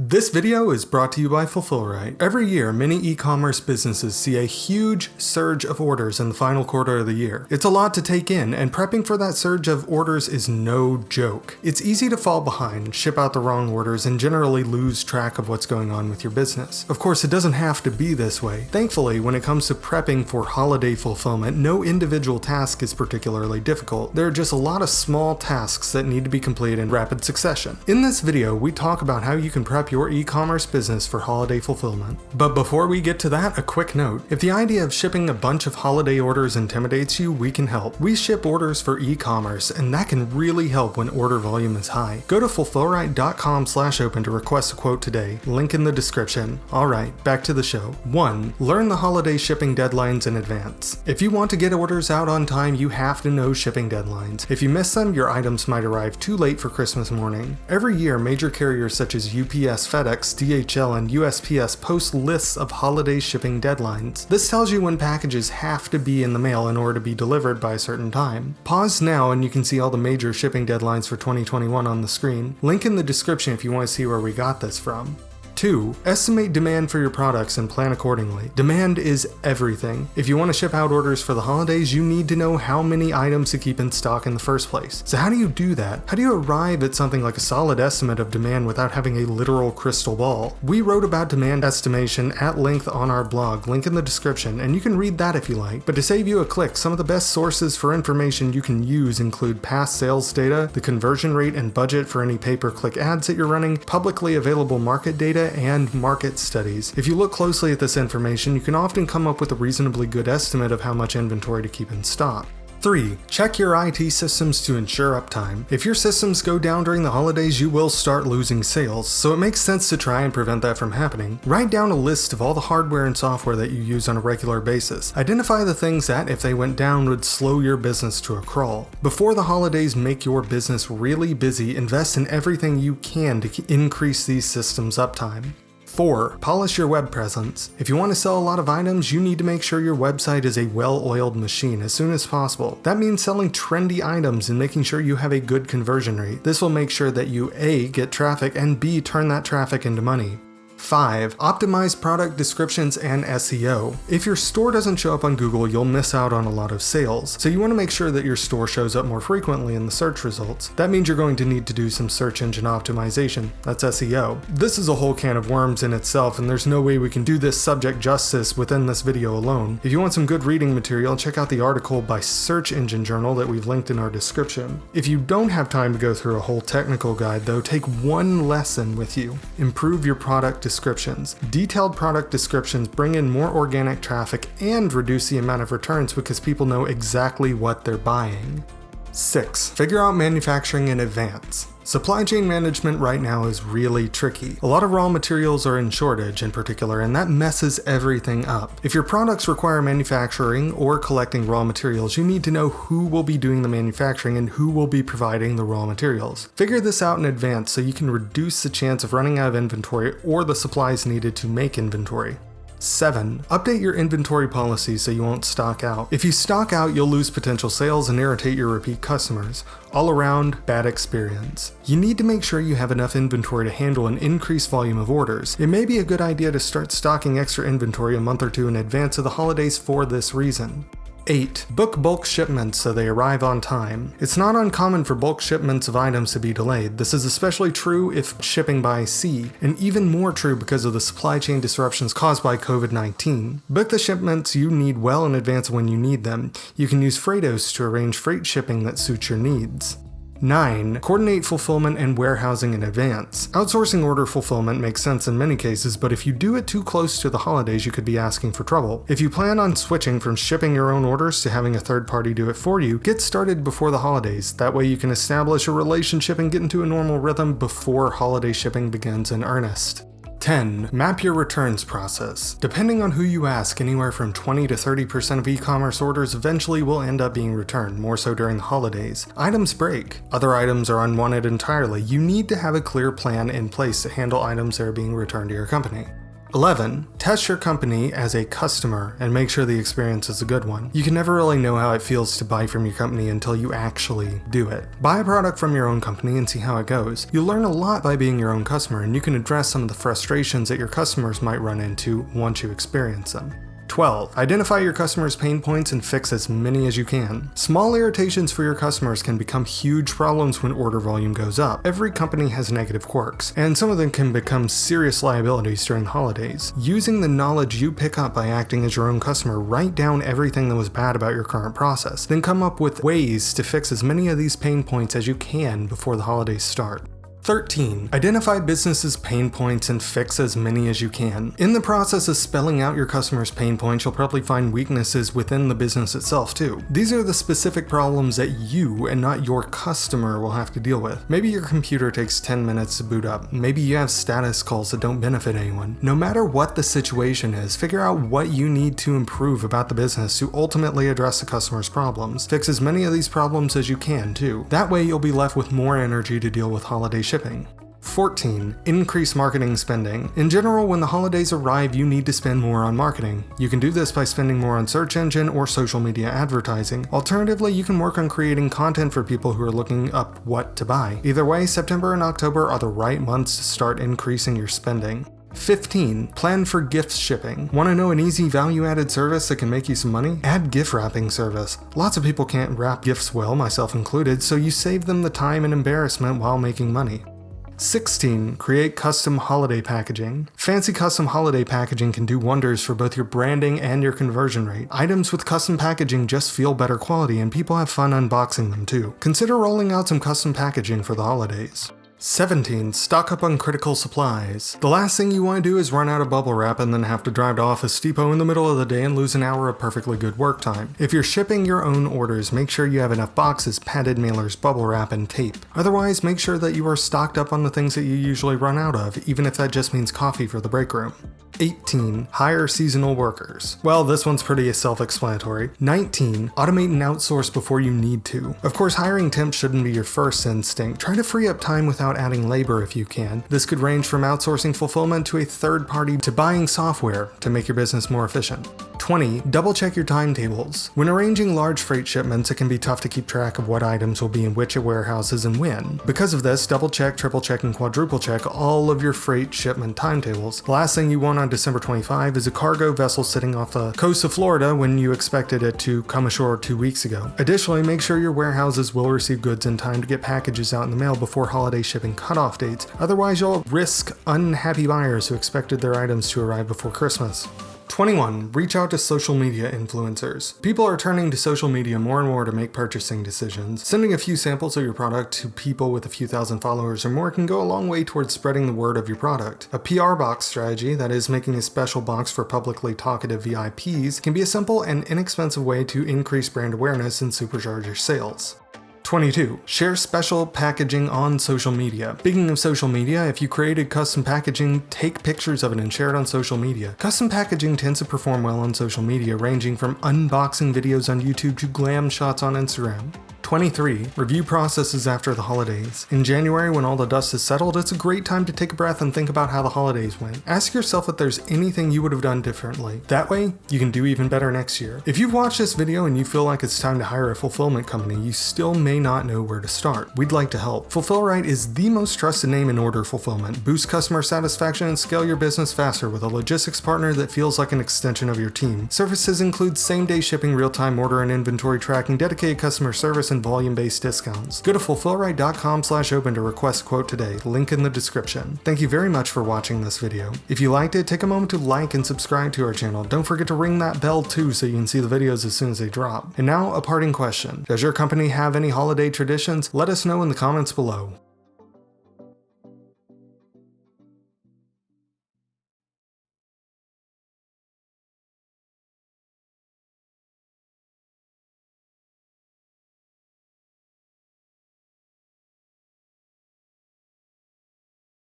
This video is brought to you by Fulfillment. Every year, many e-commerce businesses see a huge surge of orders in the final quarter of the year. It's a lot to take in, and prepping for that surge of orders is no joke. It's easy to fall behind, ship out the wrong orders, and generally lose track of what's going on with your business. Of course, it doesn't have to be this way. Thankfully, when it comes to prepping for holiday fulfillment, no individual task is particularly difficult. There are just a lot of small tasks that need to be completed in rapid succession. In this video, we talk about how you can prep your e-commerce business for holiday fulfillment. But before we get to that, a quick note. If the idea of shipping a bunch of holiday orders intimidates you, we can help. We ship orders for e-commerce, and that can really help when order volume is high. Go to fulfillright.com/open to request a quote today. Link in the description. Alright, back to the show. 1. Learn the holiday shipping deadlines in advance. If you want to get orders out on time, you have to know shipping deadlines. If you miss them, your items might arrive too late for Christmas morning. Every year, major carriers such as UPS, FedEx, DHL, and USPS post lists of holiday shipping deadlines. This tells you when packages have to be in the mail in order to be delivered by a certain time. Pause now and you can see all the major shipping deadlines for 2021 on the screen. Link in the description if you want to see where we got this from. 2. Estimate demand for your products and plan accordingly. Demand is everything. If you want to ship out orders for the holidays, you need to know how many items to keep in stock in the first place. So how do you do that? How do you arrive at something like a solid estimate of demand without having a literal crystal ball? We wrote about demand estimation at length on our blog, link in the description, and you can read that if you like. But to save you a click, some of the best sources for information you can use include past sales data, the conversion rate and budget for any pay-per-click ads that you're running, publicly available market data, and market studies. If you look closely at this information, you can often come up with a reasonably good estimate of how much inventory to keep in stock. 3. Check your IT systems to ensure uptime. If your systems go down during the holidays, you will start losing sales, so it makes sense to try and prevent that from happening. Write down a list of all the hardware and software that you use on a regular basis. Identify the things that, if they went down, would slow your business to a crawl. Before the holidays make your business really busy, invest in everything you can to increase these systems' uptime. 4. Polish your web presence. If you want to sell a lot of items, you need to make sure your website is a well-oiled machine as soon as possible. That means selling trendy items and making sure you have a good conversion rate. This will make sure that you A. get traffic and B. turn that traffic into money. 5. Optimize product descriptions and SEO. If your store doesn't show up on Google, you'll miss out on a lot of sales. So you want to make sure that your store shows up more frequently in the search results. That means you're going to need to do some search engine optimization. That's SEO. This is a whole can of worms in itself, and there's no way we can do this subject justice within this video alone. If you want some good reading material, check out the article by Search Engine Journal that we've linked in our description. If you don't have time to go through a whole technical guide though, take one lesson with you. Improve your product descriptions. Detailed product descriptions bring in more organic traffic and reduce the amount of returns because people know exactly what they're buying. 6. Figure out manufacturing in advance. Supply chain management right now is really tricky. A lot of raw materials are in shortage in particular, and that messes everything up. If your products require manufacturing or collecting raw materials, you need to know who will be doing the manufacturing and who will be providing the raw materials. Figure this out in advance so you can reduce the chance of running out of inventory or the supplies needed to make inventory. 7. Update your inventory policy so you won't stock out. If you stock out, you'll lose potential sales and irritate your repeat customers. All around, bad experience. You need to make sure you have enough inventory to handle an increased volume of orders. It may be a good idea to start stocking extra inventory a month or two in advance of the holidays for this reason. 8. Book bulk shipments so they arrive on time. It's not uncommon for bulk shipments of items to be delayed. This is especially true if shipping by sea, and even more true because of the supply chain disruptions caused by COVID-19. Book the shipments you need well in advance of when you need them. You can use Freightos to arrange freight shipping that suits your needs. 9. Coordinate fulfillment and warehousing in advance. Outsourcing order fulfillment makes sense in many cases, but if you do it too close to the holidays, you could be asking for trouble. If you plan on switching from shipping your own orders to having a third party do it for you, get started before the holidays. That way you can establish a relationship and get into a normal rhythm before holiday shipping begins in earnest. 10. Map your returns process. Depending on who you ask, anywhere from 20 to 30% of e-commerce orders eventually will end up being returned, more so during the holidays. Items break. Other items are unwanted entirely. You need to have a clear plan in place to handle items that are being returned to your company. 11. Test your company as a customer and make sure the experience is a good one. You can never really know how it feels to buy from your company until you actually do it. Buy a product from your own company and see how it goes. You'll learn a lot by being your own customer, and you can address some of the frustrations that your customers might run into once you experience them. 12. Identify your customers' pain points and fix as many as you can. Small irritations for your customers can become huge problems when order volume goes up. Every company has negative quirks, and some of them can become serious liabilities during the holidays. Using the knowledge you pick up by acting as your own customer, write down everything that was bad about your current process, then come up with ways to fix as many of these pain points as you can before the holidays start. 13. Identify businesses' pain points and fix as many as you can. In the process of spelling out your customers' pain points, you'll probably find weaknesses within the business itself too. These are the specific problems that you and not your customer will have to deal with. Maybe your computer takes 10 minutes to boot up. Maybe you have status calls that don't benefit anyone. No matter what the situation is, figure out what you need to improve about the business to ultimately address the customer's problems. Fix as many of these problems as you can too. That way you'll be left with more energy to deal with holiday shipping. 14. Increase marketing spending. In general, when the holidays arrive, you need to spend more on marketing. You can do this by spending more on search engine or social media advertising. Alternatively, you can work on creating content for people who are looking up what to buy. Either way, September and October are the right months to start increasing your spending. 15. Plan for gift shipping. Want to know an easy value-added service that can make you some money? Add gift wrapping service. Lots of people can't wrap gifts well, myself included, so you save them the time and embarrassment while making money. 16. Create custom holiday packaging. Fancy custom holiday packaging can do wonders for both your branding and your conversion rate. Items with custom packaging just feel better quality, and people have fun unboxing them too. Consider rolling out some custom packaging for the holidays. 17. Stock up on critical supplies. The last thing you want to do is run out of bubble wrap and then have to drive to Office Depot in the middle of the day and lose an hour of perfectly good work time. If you're shipping your own orders, make sure you have enough boxes, padded mailers, bubble wrap, and tape. Otherwise, make sure that you are stocked up on the things that you usually run out of, even if that just means coffee for the break room. 18. Hire seasonal workers. Well, this one's pretty self-explanatory. 19. Automate and outsource before you need to. Of course, hiring temps shouldn't be your first instinct. Try to free up time without adding labor if you can. This could range from outsourcing fulfillment to a third party to buying software to make your business more efficient. 20. Double check your timetables. When arranging large freight shipments, it can be tough to keep track of what items will be in which warehouses and when. Because of this, double check, triple check, and quadruple check all of your freight shipment timetables. The last thing you want on December 25 is a cargo vessel sitting off the coast of Florida when you expected it to come ashore 2 weeks ago. Additionally, make sure your warehouses will receive goods in time to get packages out in the mail before holiday shipping cutoff dates. Otherwise, you'll risk unhappy buyers who expected their items to arrive before Christmas. 21. Reach out to social media influencers. People are turning to social media more and more to make purchasing decisions. Sending a few samples of your product to people with a few thousand followers or more can go a long way towards spreading the word of your product. A PR box strategy, that is, making a special box for publicly talkative VIPs, can be a simple and inexpensive way to increase brand awareness and supercharge your sales. 22. Share special packaging on social media. Speaking of social media, if you created custom packaging, take pictures of it and share it on social media. Custom packaging tends to perform well on social media, ranging from unboxing videos on YouTube to glam shots on Instagram. 23. Review processes after the holidays. In January, when all the dust is settled, it's a great time to take a breath and think about how the holidays went. Ask yourself if there's anything you would have done differently. That way, you can do even better next year. If you've watched this video and you feel like it's time to hire a fulfillment company, you still may not know where to start. We'd like to help. Fulfillrite is the most trusted name in order fulfillment. Boost customer satisfaction and scale your business faster with a logistics partner that feels like an extension of your team. Services include same-day shipping, real-time order and inventory tracking, dedicated customer service, and volume-based discounts. Go to fulfillrite.com/open to request a quote today, link in the description. Thank you very much for watching this video. If you liked it, take a moment to like and subscribe to our channel. Don't forget to ring that bell too so you can see the videos as soon as they drop. And now, a parting question. Does your company have any holiday traditions? Let us know in the comments below.